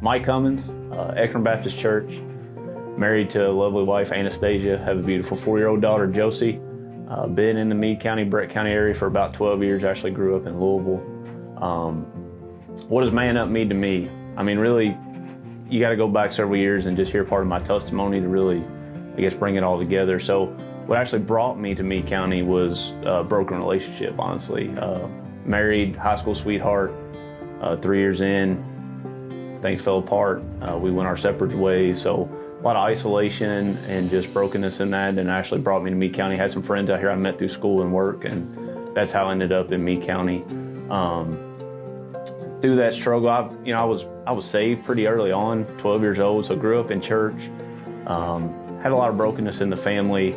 Mike Cummins, Ekron Baptist Church, married to a lovely wife, Anastasia, have a beautiful 4-year-old daughter, Josie. Been in the Meade County, Brett County area for about 12 years, actually grew up in Louisville. What does man up mean to me? I mean, really, you got to go back several years and just hear part of my testimony to really, I guess, bring it all together. So what actually brought me to Meade County was a broken relationship, honestly. Married, high school sweetheart, 3 years in, things fell apart. We went our separate ways. So a lot of isolation and just brokenness in that, and actually brought me to Meade County. Had some friends out here I met through school and work, and that's how I ended up in Meade County. Through that struggle, I was saved pretty early on, 12 years old, so grew up in church. Had a lot of brokenness in the family,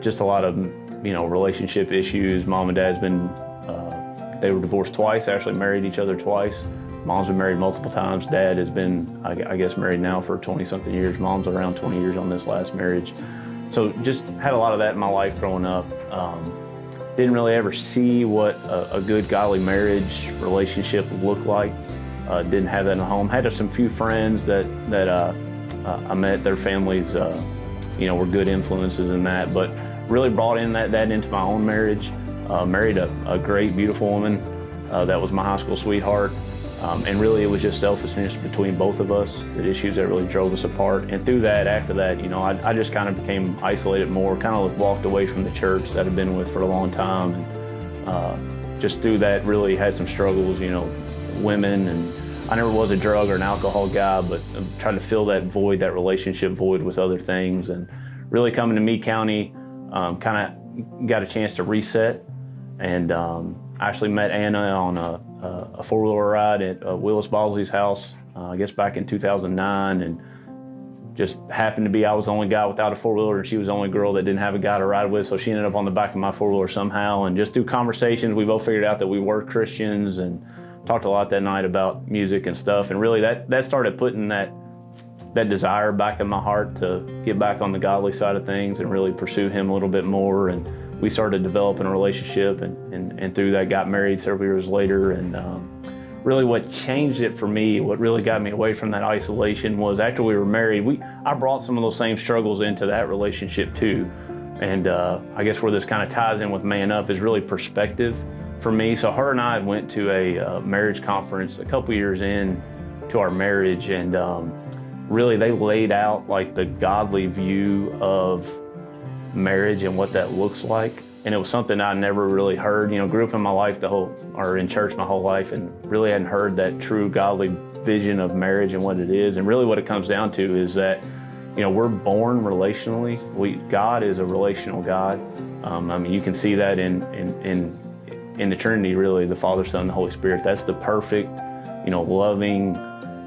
just a lot of relationship issues. Mom and Dad's been they were divorced twice, actually married each other twice. Mom's been married multiple times. Dad has been, I guess, married now for 20-something years. Mom's around 20 years on this last marriage. So just had a lot of that in my life growing up. Didn't really ever see what a good godly marriage relationship looked like. Didn't have that in the home. Had some few friends that I met. Their families, were good influences in that. But really brought in that into my own marriage. Married a great, beautiful woman that was my high school sweetheart. And really it was just selfishness between both of us, the issues that really drove us apart. And through that, after that, I just kind of became isolated more, kind of walked away from the church that I'd been with for a long time. And just through that really had some struggles, women, and I never was a drug or an alcohol guy, but trying to fill that void, that relationship void with other things. And really coming to Meade County, kind of got a chance to reset. And I actually met Anna on a four-wheeler ride at Willis Bosley's house, I guess back in 2009, and just happened to be I was the only guy without a four-wheeler, and she was the only girl that didn't have a guy to ride with, so she ended up on the back of my four-wheeler somehow. And just through conversations, we both figured out that we were Christians, and talked a lot that night about music and stuff. And really that started putting that desire back in my heart to get back on the godly side of things and really pursue him a little bit more. And we started developing a relationship, and through that got married several years later. And really what changed it for me, what really got me away from that isolation, was after we were married, I brought some of those same struggles into that relationship too. And I guess where this kind of ties in with Man Up is really perspective for me. So her and I went to a marriage conference a couple years in to our marriage, and really they laid out like the godly view of marriage and what that looks like. And it was something I never really heard. Grew up in my life in church my whole life, and really hadn't heard that true godly vision of marriage and what it is. And really what it comes down to is that, we're born relationally. God is a relational God. You can see that in the Trinity, really, the Father, Son, and the Holy Spirit. That's the perfect, loving,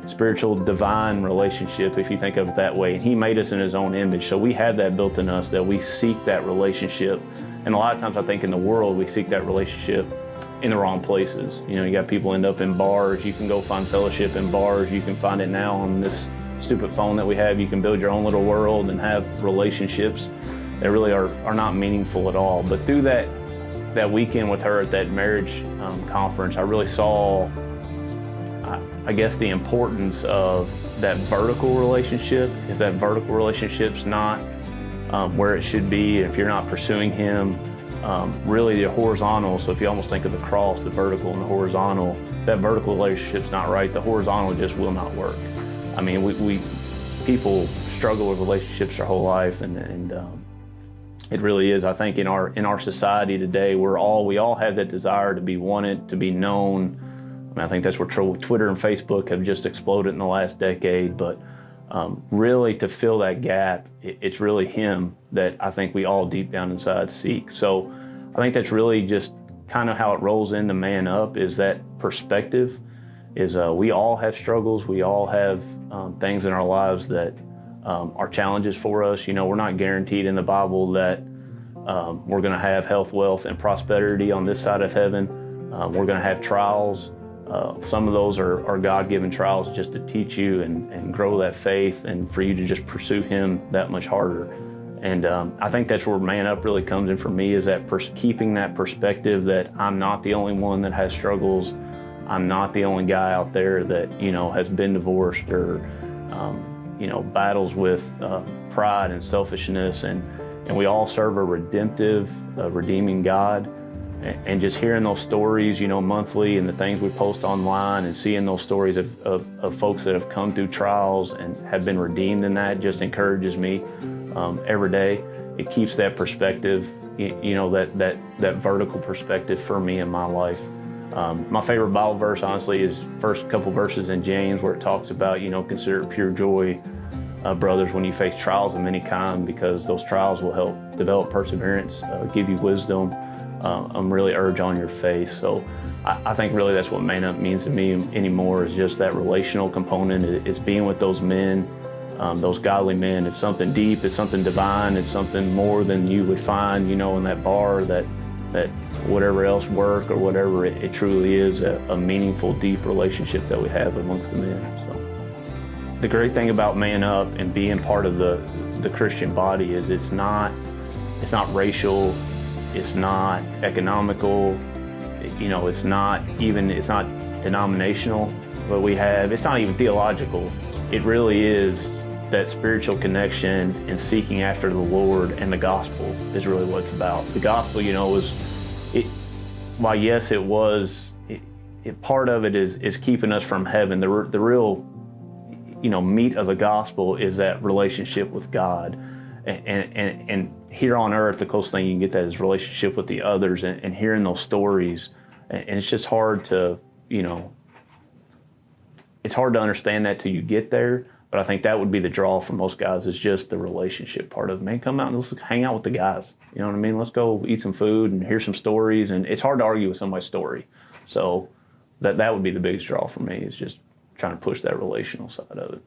spiritual, divine relationship, if you think of it that way. And he made us in his own image. So we have that built in us, that we seek that relationship. And a lot of times I think in the world, we seek that relationship in the wrong places. You got people end up in bars. You can go find fellowship in bars. You can find it now on this stupid phone that we have. You can build your own little world and have relationships that really are not meaningful at all. But through that weekend with her at that marriage conference, I really saw, I guess, the importance of that vertical relationship. If that vertical relationship's not where it should be, if you're not pursuing him, really the horizontal, so if you almost think of the cross, the vertical and the horizontal, if that vertical relationship's not right, the horizontal just will not work. I mean, we people struggle with relationships their whole life, and it really is, I think, in our society today, we all have that desire to be wanted, to be known. I think that's where Twitter and Facebook have just exploded in the last decade. But really, to fill that gap, it's really him that I think we all deep down inside seek. So I think that's really just kind of how it rolls into Man Up, is that perspective. Is we all have struggles. We all have things in our lives that are challenges for us. We're not guaranteed in the Bible that we're going to have health, wealth, and prosperity on this side of heaven. We're going to have trials. Some of those are God-given trials just to teach you and grow that faith, and for you to just pursue him that much harder. And I think that's where Man Up really comes in for me, is that keeping that perspective that I'm not the only one that has struggles. I'm not the only guy out there that, has been divorced or, battles with pride and selfishness, and we all serve a redemptive, redeeming God. And just hearing those stories, monthly, and the things we post online, and seeing those stories of folks that have come through trials and have been redeemed in that, just encourages me every day. It keeps that perspective, that vertical perspective for me in my life. My favorite Bible verse, honestly, is first couple verses in James, where it talks about, consider it pure joy, brothers, when you face trials of many kind, because those trials will help develop perseverance, give you wisdom, really urge on your faith. So I think really that's what Man Up means to me anymore, is just that relational component. It's being with those men, those godly men. It's something deep, it's something divine, it's something more than you would find, in that bar, that whatever else, work or whatever. It truly is a meaningful, deep relationship that we have amongst the men. So the great thing about Man Up and being part of the Christian body is it's not racial, it's not economical, it's not denominational, but it's not even theological. It really is that spiritual connection and seeking after the Lord, and the gospel is really what it's about. The gospel, while yes, it was, part of it is keeping us from heaven. The real, meat of the gospel is that relationship with God. And here on earth, the closest thing you can get that is relationship with the others, and hearing those stories. And it's just hard to, it's hard to understand that till you get there. But I think that would be the draw for most guys, is just the relationship part of it. Man, come out and let's hang out with the guys. You know what I mean? Let's go eat some food and hear some stories. And it's hard to argue with somebody's story. So that would be the biggest draw for me, is just trying to push that relational side of it.